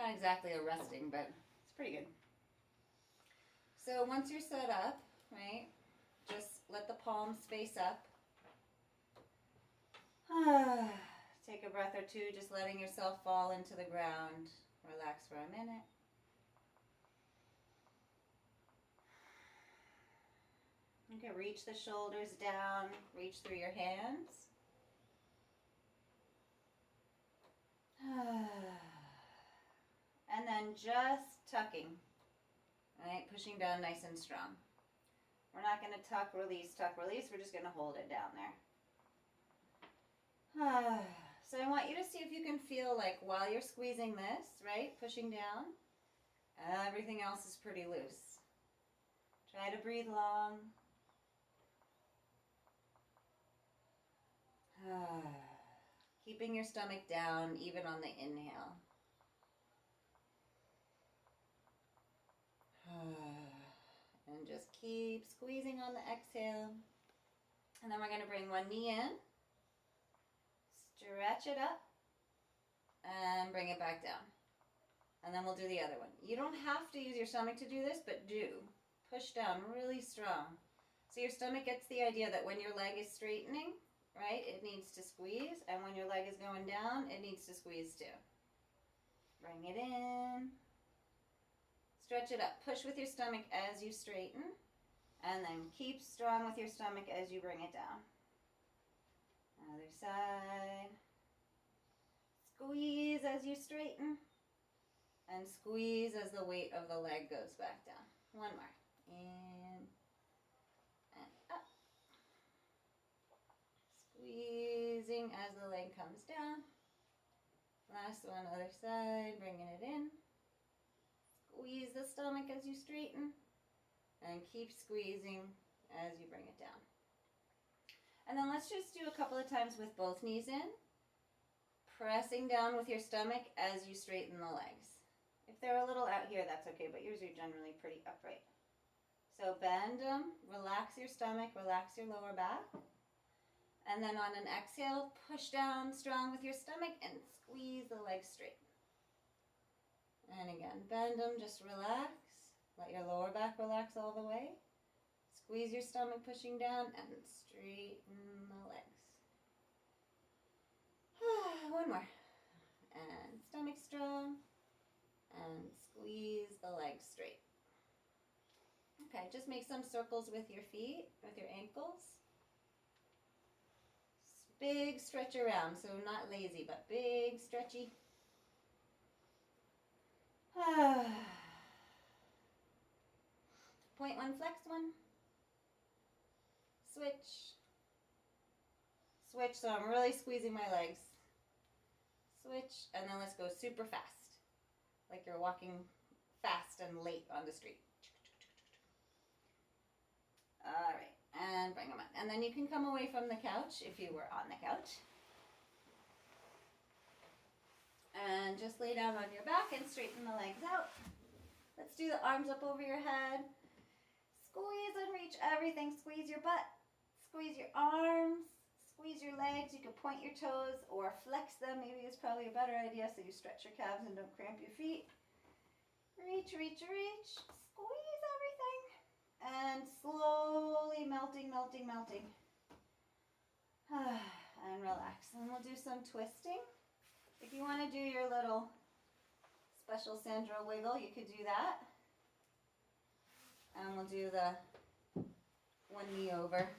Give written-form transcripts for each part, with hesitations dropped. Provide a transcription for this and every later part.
not exactly a resting, but it's pretty good. So once you're set up, right, just let the palms face up. Take a breath or two, just letting yourself fall into the ground. Relax for a minute. You can reach the shoulders down, reach through your hands. And then just tucking, right? Pushing down nice and strong. We're not going to tuck, release. We're just going to hold it down there. So I want you to see if you can feel like while you're squeezing this, right, pushing down, everything else is pretty loose. Try to breathe long. Keeping your stomach down even on the inhale. And just keep squeezing on the exhale. And then we're going to bring one knee in. Stretch it up. And bring it back down. And then we'll do the other one. You don't have to use your stomach to do this, but do. Push down really strong. So your stomach gets the idea that when your leg is straightening, right, it needs to squeeze. And when your leg is going down, it needs to squeeze too. Bring it in. Stretch it up. Push with your stomach as you straighten. And then keep strong with your stomach as you bring it down. Other side. Squeeze as you straighten. And squeeze as the weight of the leg goes back down. One more. In and up. Squeezing as the leg comes down. Last one, other side, bringing it in. Squeeze the stomach as you straighten. And keep squeezing as you bring it down. And then let's just do a couple of times with both knees in. Pressing down with your stomach as you straighten the legs. If they're a little out here, that's okay, but yours are generally pretty upright. So bend them, relax your stomach, relax your lower back. And then on an exhale, push down strong with your stomach and squeeze the legs straight. And again, bend them, just relax. Let your lower back relax all the way. Squeeze your stomach, pushing down, and straighten the legs. One more. And stomach strong. And squeeze the legs straight. Okay, just make some circles with your feet, with your ankles. Big stretch around, so not lazy, but big stretchy. Point one, flex one. Switch. Switch, so I'm really squeezing my legs. Switch, and then let's go super fast. Like you're walking fast and late on the street. All right, and bring them up. And then you can come away from the couch if you were on the couch. And just lay down on your back and straighten the legs out. Let's do the arms up over your head. Squeeze and reach everything. Squeeze your butt. Squeeze your arms. Squeeze your legs. You can point your toes or flex them. Maybe it's probably a better idea so you stretch your calves and don't cramp your feet. Reach, reach, reach. Squeeze everything. And slowly melting, melting, melting. And relax. And we'll do some twisting. If you want to do your little special Sandra wiggle, you could do that. And we'll do the one knee over.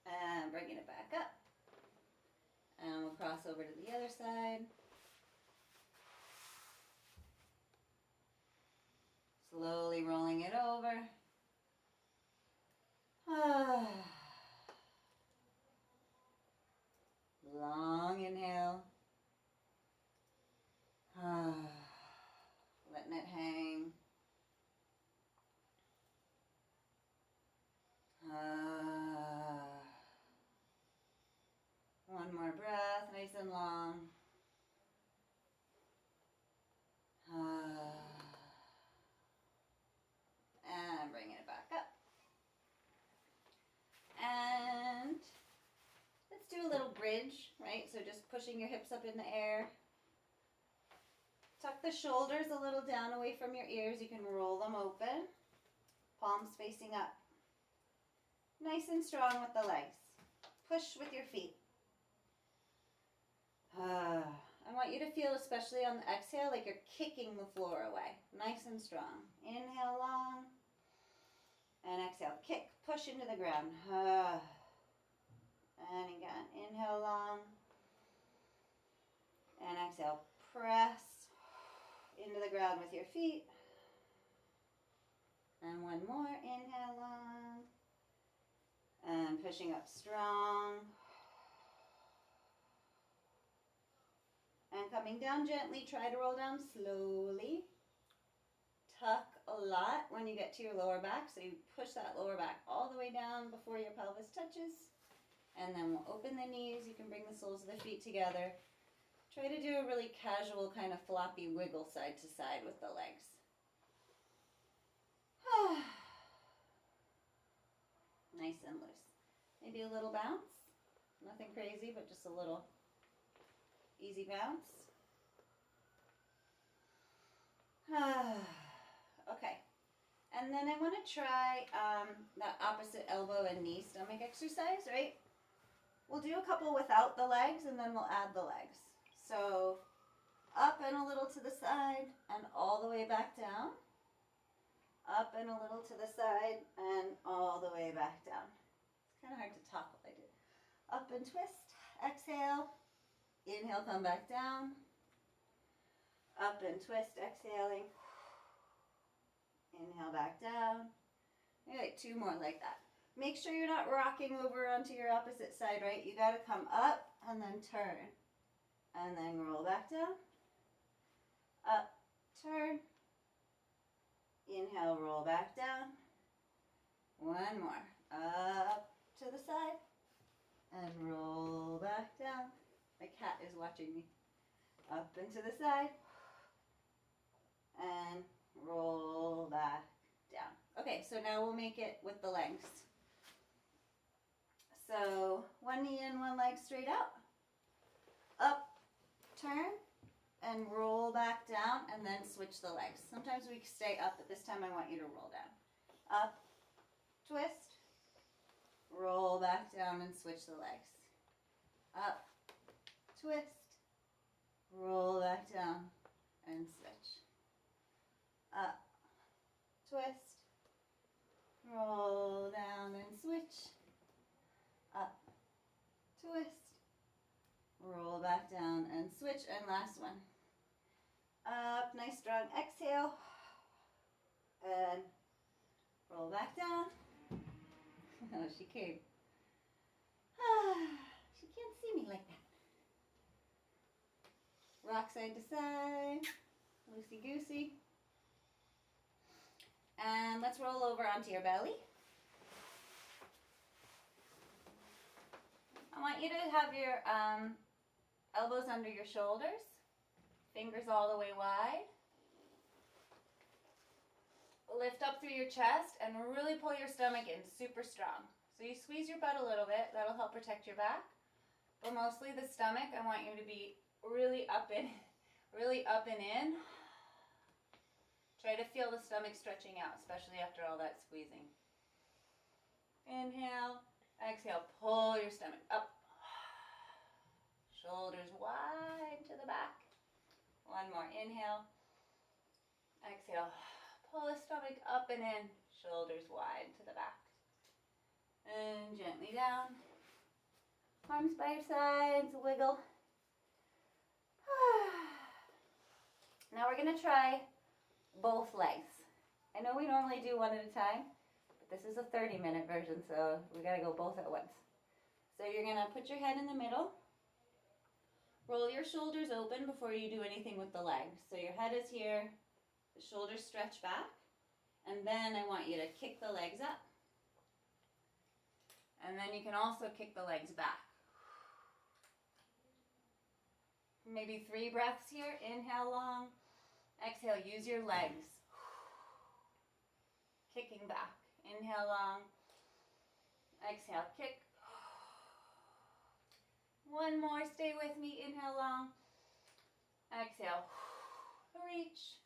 And bringing it back up. And we'll cross over to the other side. Slowly rolling it over. Long inhale. Letting it hang. One more breath, nice and long. So just pushing your hips up in the air. Tuck the shoulders a little down away from your ears. You can roll them open. Palms facing up. Nice and strong with the legs. Push with your feet. I want you to feel, especially on the exhale, like you're kicking the floor away. Nice and strong. Inhale long. And exhale. Kick. Push into the ground. And again. Inhale long. And exhale. Press into the ground with your feet. And one more. Inhale long. And pushing up strong. And coming down gently. Try to roll down slowly. Tuck a lot when you get to your lower back. So you push that lower back all the way down before your pelvis touches. And then we'll open the knees. You can bring the soles of the feet together. Try to do a really casual kind of floppy wiggle side to side with the legs. Nice and loose. Maybe a little bounce. Nothing crazy, but just a little easy bounce. Okay. And then I want to try that opposite elbow and knee stomach exercise, right? We'll do a couple without the legs, and then we'll add the legs. So up and a little to the side, and all the way back down. Up and a little to the side, and all the way back down. It's kind of hard to talk while I do. Up and twist. Exhale. Inhale, come back down. Up and twist, exhaling. Inhale, back down. Maybe like two more like that. Make sure you're not rocking over onto your opposite side, right? You got to come up and then turn. And then roll back down. Up, turn. Inhale, roll back down. One more. Up to the side. And roll back down. My cat is watching me. Up and to the side. And roll back down. Okay, so now we'll make it with the legs. So one knee in, one leg straight out. Up, turn, and roll back down, and then switch the legs. Sometimes we stay up, but this time I want you to roll down. Up, twist, roll back down, and switch the legs. Up, twist, roll back down, and switch. Up, twist, roll down, and switch. Up, twist, roll back down, and switch. And last one. Up, nice strong exhale. And roll back down. Oh, she came. She can't see me like that. Rock side to side. Loosey-goosey. And let's roll over onto your belly. I want you to have your elbows under your shoulders, fingers all the way wide. Lift up through your chest and really pull your stomach in super strong. So you squeeze your butt a little bit, that'll help protect your back. But mostly the stomach, I want you to be really up and in. Try to feel the stomach stretching out, especially after all that squeezing. Inhale. Exhale, pull your stomach up. Shoulders wide to the back. One more. Inhale. Exhale. Pull the stomach up and in. Shoulders wide to the back. And gently down. Arms by your sides. Wiggle. Now we're going to try both legs. I know we normally do one at a time. This is a 30-minute version, so we got to go both at once. So you're going to put your head in the middle. Roll your shoulders open before you do anything with the legs. So your head is here, the shoulders stretch back, and then I want you to kick the legs up. And then you can also kick the legs back. Maybe 3 breaths here. Inhale long. Exhale, use your legs. Kicking back. Inhale long. Exhale, kick. One more, stay with me, inhale long. Exhale, reach.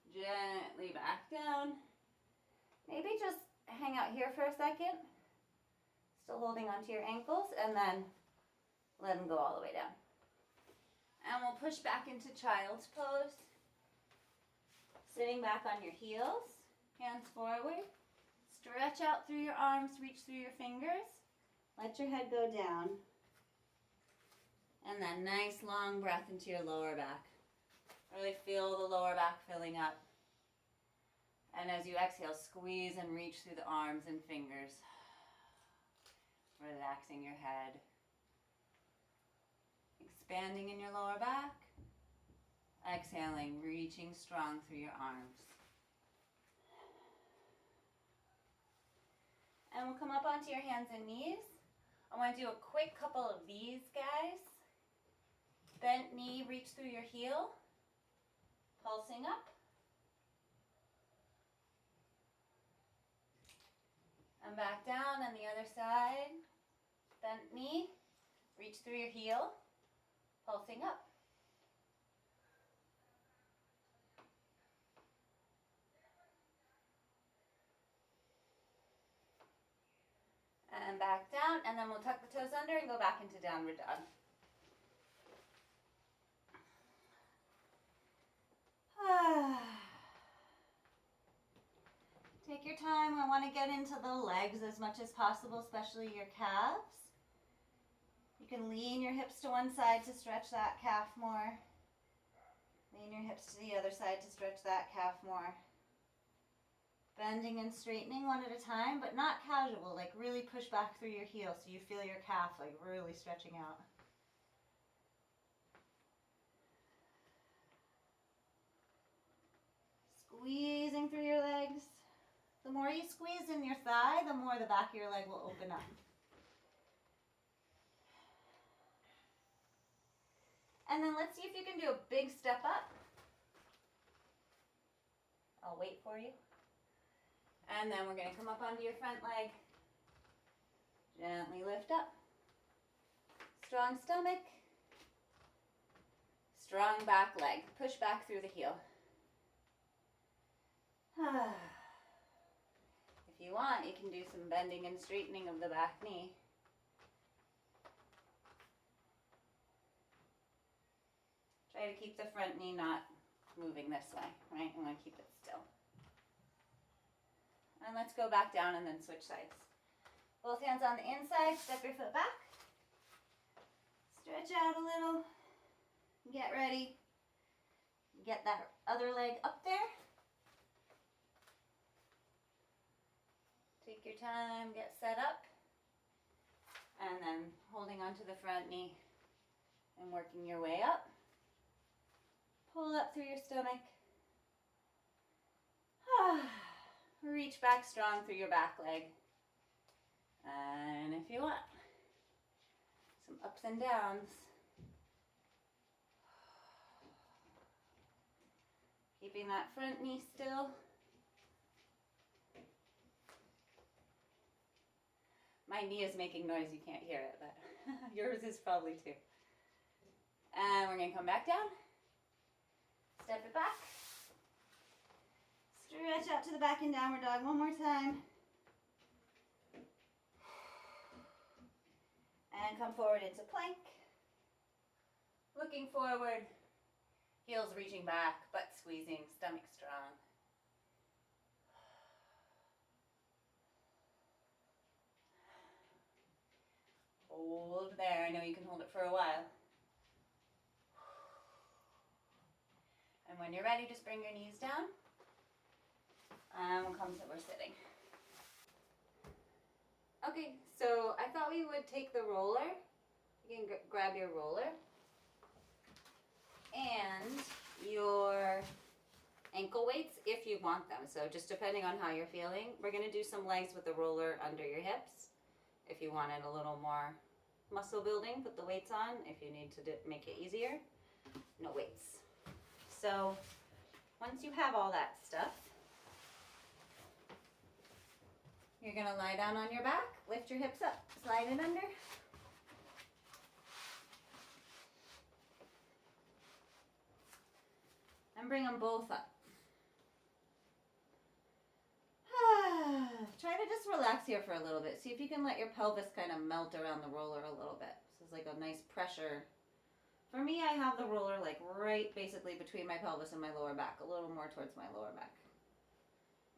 Gently back down. Maybe just hang out here for a second. Still holding onto your ankles, and then let them go all the way down. And we'll push back into child's pose. Sitting back on your heels, hands forward. Stretch out through your arms, reach through your fingers. Let your head go down. And then nice long breath into your lower back. Really feel the lower back filling up. And as you exhale, squeeze and reach through the arms and fingers. Relaxing your head. Expanding in your lower back. Exhaling, reaching strong through your arms. And we'll come up onto your hands and knees. I want to do a quick couple of these guys. Bent knee, reach through your heel. Pulsing up. And back down on the other side. Bent knee, reach through your heel. Pulsing up. And back down, and then we'll tuck the toes under and go back into downward dog. Take your time. I want to get into the legs as much as possible, especially your calves. You can lean your hips to one side to stretch that calf more. Lean your hips to the other side to stretch that calf more. Bending and straightening one at a time, but not casual, like really push back through your heel so you feel your calf like really stretching out. Squeezing through your legs. The more you squeeze in your thigh, the more the back of your leg will open up. And then let's see if you can do a big step up. I'll wait for you. And then we're going to come up onto your front leg. Gently lift up. Strong stomach. Strong back leg. Push back through the heel. If you want, you can do some bending and straightening of the back knee. Try to keep the front knee not moving this way, right? You want to keep it still. And let's go back down and then switch sides. Both hands on the inside, step your foot back. Stretch out a little. Get ready. Get that other leg up there. Take your time, get set up. And then holding onto the front knee and working your way up. Pull up through your stomach. Reach back strong through your back leg. And if you want, some ups and downs. Keeping that front knee still. My knee is making noise, you can't hear it, but yours is probably too. And we're going to come back down. Step it back. Stretch out to the back in downward dog one more time. And come forward into plank. Looking forward. Heels reaching back, butt squeezing, stomach strong. Hold there. I know you can hold it for a while. And when you're ready, just bring your knees down. And we'll come so we're sitting. Okay, so I thought we would take the roller. You can grab your roller. And your ankle weights if you want them. So just depending on how you're feeling. We're going to do some legs with the roller under your hips. If you wanted a little more muscle building, put the weights on. If you need to make it easier, no weights. So once you have all that stuff, you're going to lie down on your back, lift your hips up, slide it under. And bring them both up. Try to just relax here for a little bit. See if you can let your pelvis kind of melt around the roller a little bit. This is like a nice pressure. For me, I have the roller like right basically between my pelvis and my lower back, a little more towards my lower back.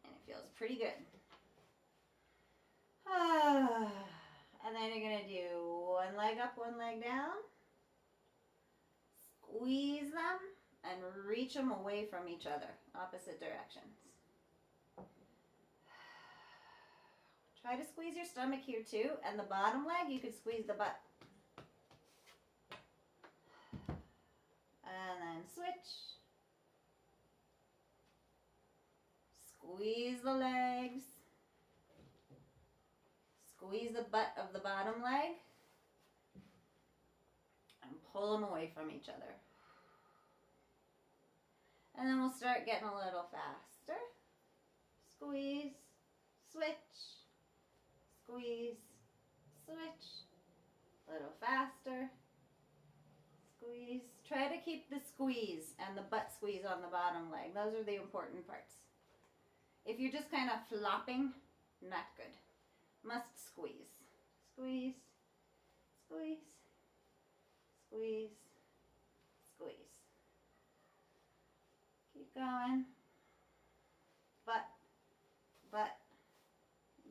And it feels pretty good. And then you're going to do one leg up, one leg down. Squeeze them and reach them away from each other, opposite directions. Try to squeeze your stomach here too, and the bottom leg, you could squeeze the butt. And then switch. Squeeze the legs. Squeeze the butt of the bottom leg. And pull them away from each other. And then we'll start getting a little faster. Squeeze, switch. Squeeze, switch, a little faster, squeeze. Try to keep the squeeze and the butt squeeze on the bottom leg. Those are the important parts. If you're just kind of flopping, not good. Must squeeze. Squeeze, squeeze, squeeze, squeeze. Keep going. Butt, butt,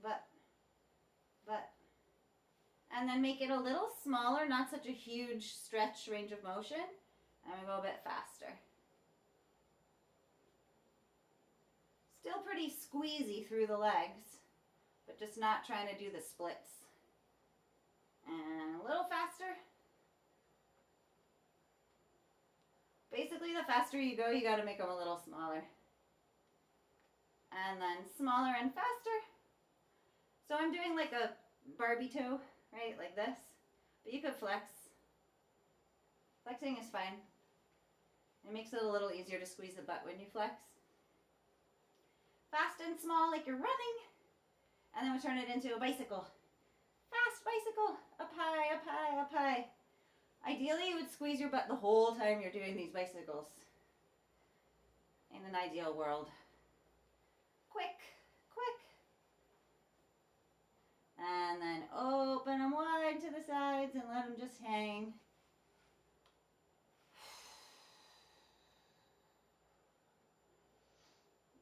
butt. But, and then make it a little smaller, not such a huge stretch range of motion, and we go a bit faster. Still pretty squeezy through the legs, but just not trying to do the splits. And a little faster. Basically, the faster you go, you got to make them a little smaller. And then smaller and faster. So I'm doing like a Barbie toe, right, like this, but you could flex. Flexing is fine. It makes it a little easier to squeeze the butt when you flex. Fast and small like you're running, and then we turn it into a bicycle. Fast bicycle, up high, up high, up high. Ideally, you would squeeze your butt the whole time you're doing these bicycles. In an ideal world. Quick, quick. And then open them wide to the sides and let them just hang.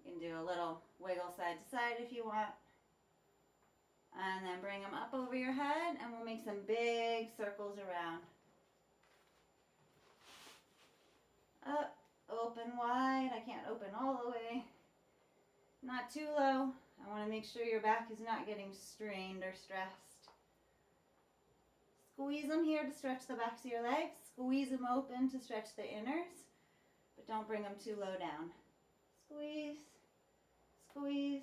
You can do a little wiggle side to side if you want. And then bring them up over your head and we'll make some big circles around. Up, open wide. I can't open all the way. Not too low. I want to make sure your back is not getting strained or stressed. Squeeze them here to stretch the backs of your legs. Squeeze them open to stretch the inners, but don't bring them too low down. Squeeze, squeeze,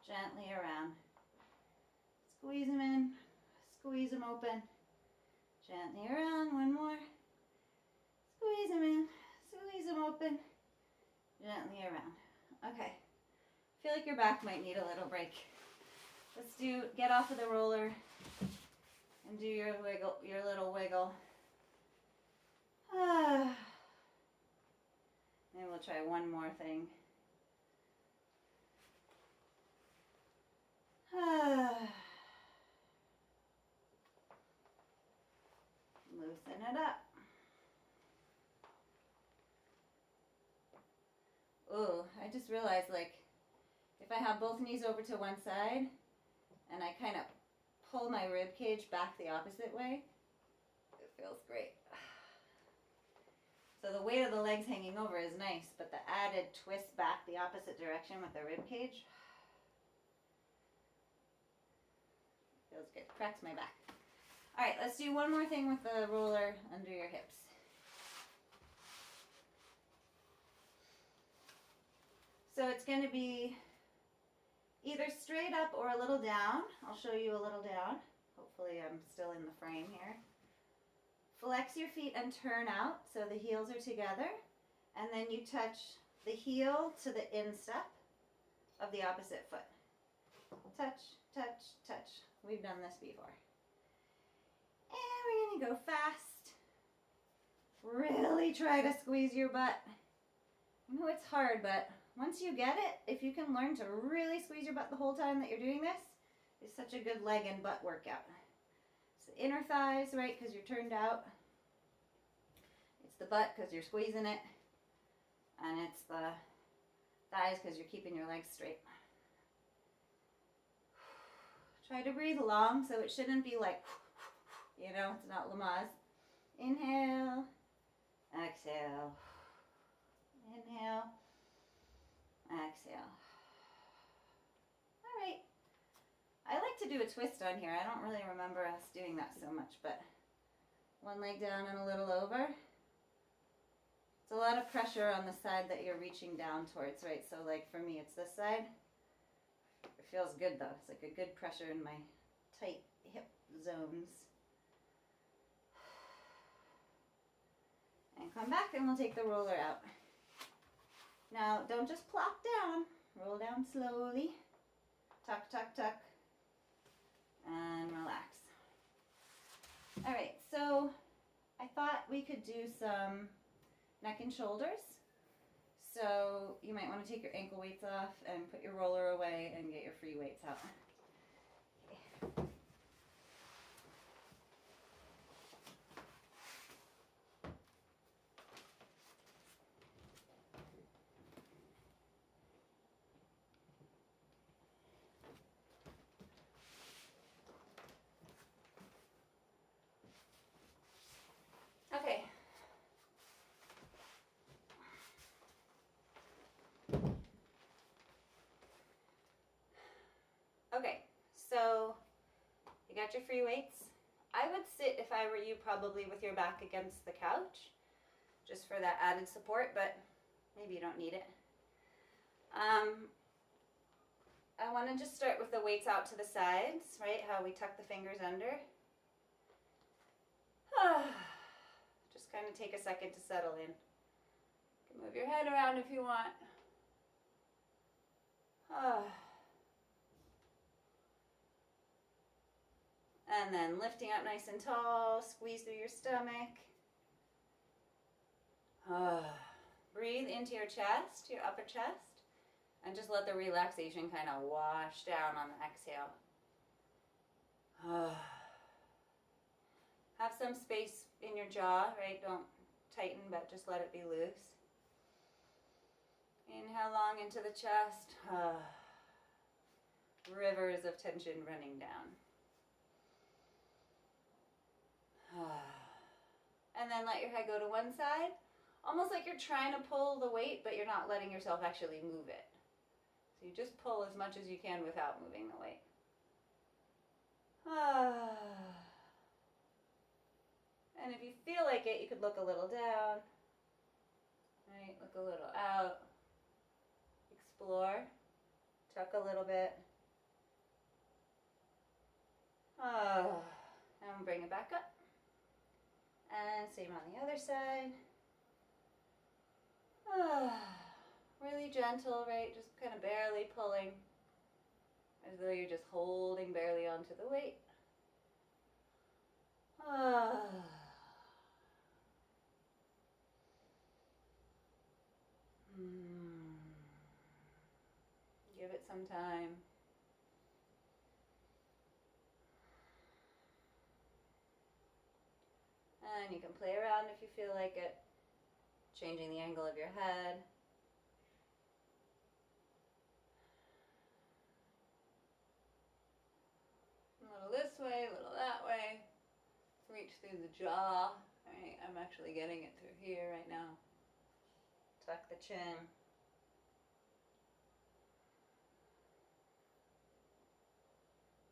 gently around. Squeeze them in, squeeze them open, gently around. One more. Squeeze them in, squeeze them open, gently around. Okay. I feel like your back might need a little break. Let's get off of the roller and do your wiggle, your little wiggle. Maybe we'll try one more thing. Loosen it up. Ooh, I just realized, like, if I have both knees over to one side and I kind of pull my rib cage back the opposite way, it feels great. So the weight of the legs hanging over is nice, but the added twist back the opposite direction with the rib cage feels good. Cracks my back. All right, let's do one more thing with the roller under your hips. So it's going to be either straight up or a little down. I'll show you a little down. Hopefully I'm still in the frame here. Flex your feet and turn out so the heels are together. And then you touch the heel to the instep of the opposite foot. Touch, touch, touch. We've done this before. And we're going to go fast. Really try to squeeze your butt. I know it's hard, but once you get it, if you can learn to really squeeze your butt the whole time that you're doing this, it's such a good leg and butt workout. It's the inner thighs, right, because you're turned out. It's the butt because you're squeezing it. And it's the thighs because you're keeping your legs straight. Try to breathe long, so it shouldn't be like, you know, it's not Lamaze. Inhale, exhale, inhale, exhale. All right. I like to do a twist on here. I don't really remember us doing that so much, but one leg down and a little over. It's a lot of pressure on the side that you're reaching down towards, right? So like for me, it's this side. It feels good though. It's like a good pressure in my tight hip zones. And come back and we'll take the roller out. Now, don't just plop down. Roll down slowly. Tuck, tuck, tuck. And relax. All right, so I thought we could do some neck and shoulders. So you might want to take your ankle weights off and put your roller away and get your free weights out. Okay. Okay. Okay, so you got your free weights. I would sit, if I were you, probably with your back against the couch, just for that added support, but maybe you don't need it. I want to just start with the weights out to the sides, right? How we tuck the fingers under. Just kind of take a second to settle in. You can move your head around if you want. And then lifting up nice and tall, squeeze through your stomach. Breathe into your chest, your upper chest, and just let the relaxation kind of wash down on the exhale. Have some space in your jaw, right? Don't tighten, but just let it be loose. Inhale long into the chest. Rivers of tension running down. And then let your head go to one side, almost like you're trying to pull the weight, but you're not letting yourself actually move it. So you just pull as much as you can without moving the weight. And if you feel like it, you could look a little down, right? Look a little out. Explore. Tuck a little bit. And bring it back up. And same on the other side. Really gentle, right? Just kind of barely pulling, as though you're just holding barely onto the weight. Give it some time. And you can play around if you feel like it, changing the angle of your head. A little this way, a little that way. Reach through the jaw. Right? I'm actually getting it through here right now. Tuck the chin.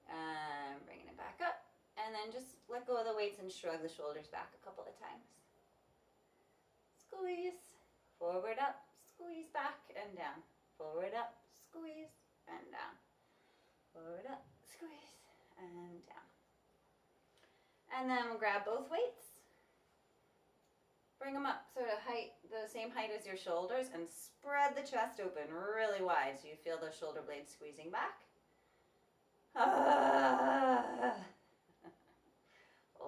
And bringing it back up. And then just let go of the weights and shrug the shoulders back a couple of times. Squeeze. Forward up. Squeeze back and down. Forward up. Squeeze and down. Forward up. Squeeze and down. And then we'll grab both weights. Bring them up sort of the same height as your shoulders, and spread the chest open really wide so you feel those shoulder blades squeezing back.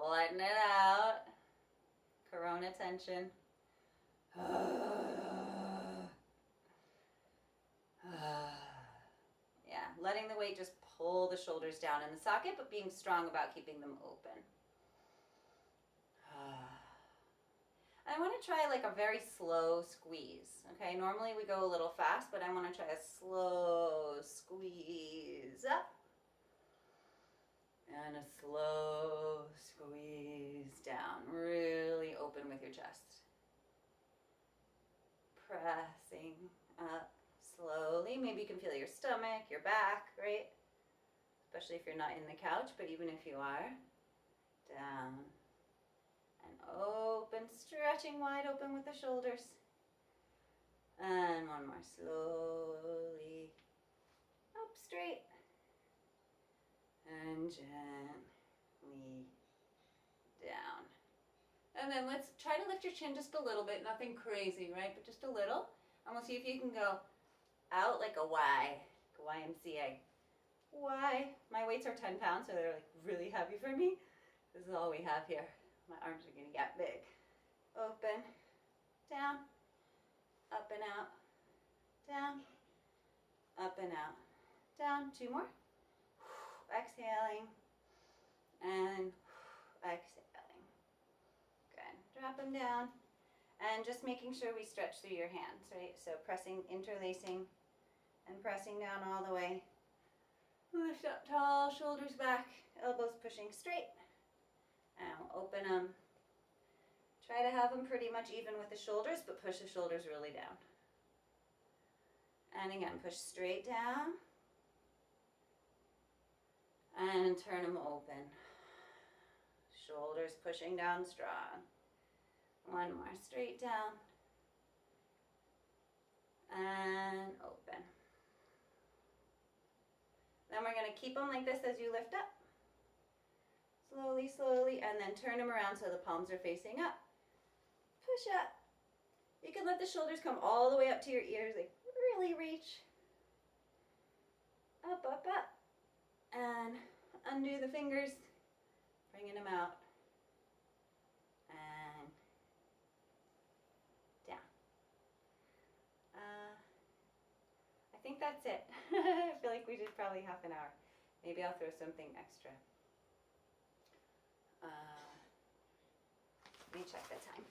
Letting it out. Corona tension. the shoulders down in the socket, but being strong about keeping them open. I want to try like a very slow squeeze. Okay, normally we go a little fast, but I want to try a slow squeeze up and a slow squeeze down. Really open with your chest. Pressing up slowly. Maybe you can feel your stomach, your back, right? Especially if you're not in the couch, but even if you are, down and open, stretching wide open with the shoulders. And one more, slowly up straight and gently down. And then let's try to lift your chin just a little bit, nothing crazy, right? But just a little. And we'll see if you can go out like a Y, like a YMCA. Y. My weights are 10 pounds, so they're like really heavy for me. This is all we have here. My arms are gonna get big. Open, down, up and out, down, up and out, down. 2 more. Exhaling and exhaling. Good. Drop them down. And just making sure we stretch through your hands, right? So pressing, interlacing, and pressing down all the way. Lift up tall, shoulders back, elbows pushing straight. And we'll open them. Try to have them pretty much even with the shoulders, but push the shoulders really down. And again, push straight down. And turn them open. Shoulders pushing down strong. One more, straight down. And open. Then we're going to keep them like this as you lift up. Slowly, slowly, and then turn them around so the palms are facing up. Push up. You can let the shoulders come all the way up to your ears, like really reach. Up, up, up. And undo the fingers, bringing them out. And down. I think that's it. I feel like we did probably half an hour. Maybe I'll throw something extra. Let me check the time.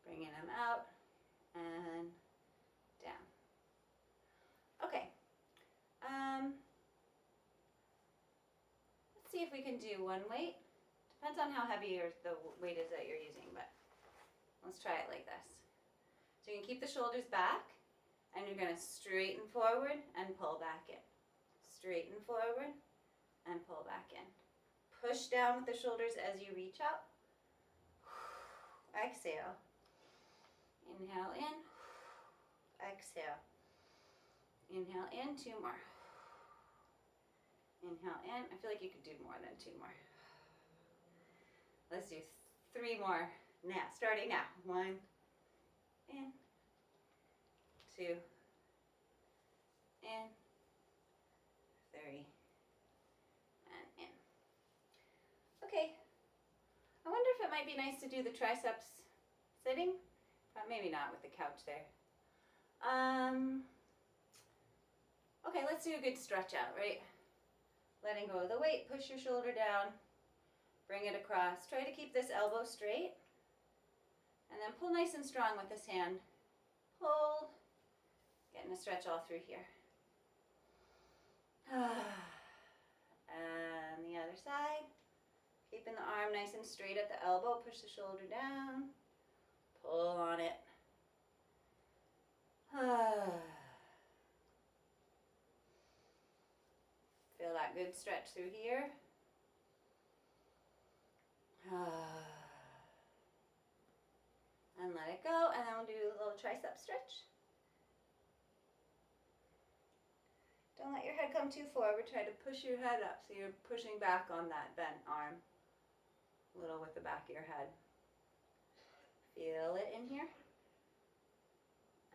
Bringing them out and down. Okay. Let's see if we can do one weight. Depends on how heavy the weight is that you're using, but let's try it like this. So you can keep the shoulders back, and you're going to straighten forward and pull back in. Straighten forward and pull back in. Push down with the shoulders as you reach out. Exhale. Inhale in. Exhale. Inhale in. 2 more. Inhale in. I feel like you could do more than 2 more. Let's do 3 more. Now, starting now. 1, in, 2, in, 3, and in. Okay. I wonder if it might be nice to do the triceps sitting, but maybe not with the couch there. Okay, let's do a good stretch out, right? Letting go of the weight, push your shoulder down, bring it across. Try to keep this elbow straight. And then pull nice and strong with this hand. Pull. Getting a stretch all through here. And the other side. Keeping the arm nice and straight at the elbow. Push the shoulder down. Pull on it. Feel that good stretch through here. And let it go, and then we'll do a little tricep stretch. Don't let your head come too forward. Try to push your head up so you're pushing back on that bent arm. A little with the back of your head. Feel it in here.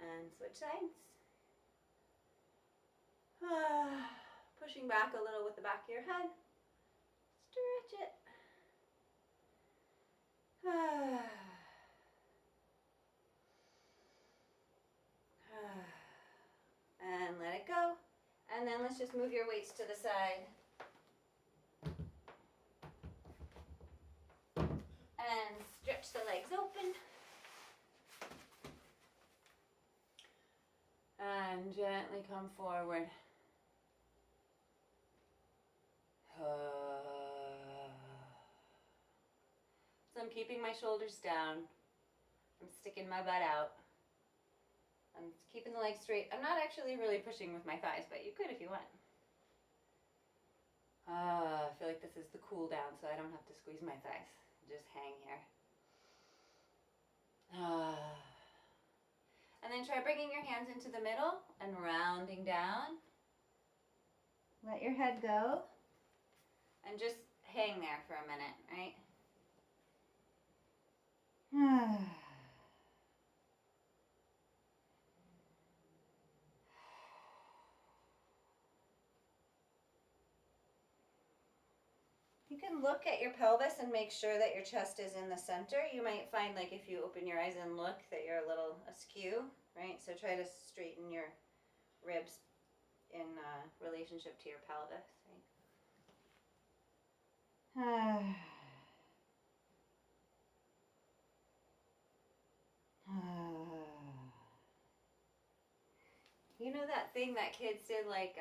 And switch sides. Pushing back a little with the back of your head. Stretch it. And let it go. And then let's just move your weights to the side. And stretch the legs open. And gently come forward. So I'm keeping my shoulders down. I'm sticking my butt out. I'm keeping the legs straight. I'm not actually really pushing with my thighs, but you could if you want. I feel like this is the cool down, so I don't have to squeeze my thighs. Just hang here. And then try bringing your hands into the middle and rounding down. Let your head go. And just hang there for a minute, right? You can look at your pelvis and make sure that your chest is in the center. You might find, like, if you open your eyes and look, that you're a little askew, right? So try to straighten your ribs in relationship to your pelvis, right? You know that thing that kids did, like,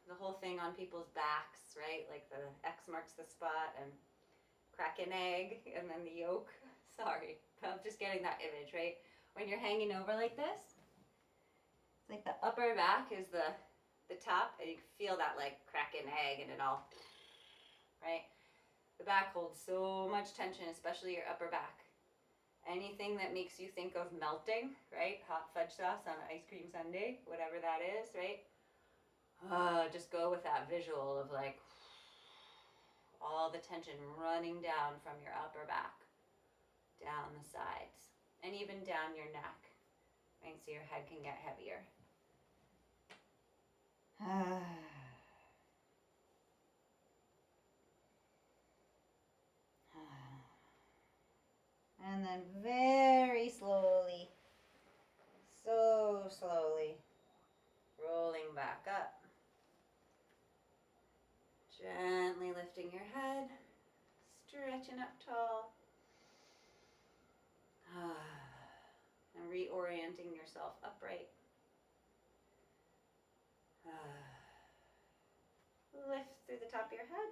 the whole thing on people's backs, right? Like the X marks the spot and crack an egg and then the yolk. Sorry, I'm just getting that image, right? When you're hanging over like this, it's like the upper back is the top, and you can feel that, like, crack an egg and it all, right? The back holds so much tension, especially your upper back. Anything that makes you think of melting, right? Hot fudge sauce on an ice cream sundae, whatever that is, right? Just go with that visual of, like, all the tension running down from your upper back, down the sides, and even down your neck, right? So your head can get heavier. And then very slowly, so slowly, rolling back up. Gently lifting your head, stretching up tall, and reorienting yourself upright. Lift through the top of your head.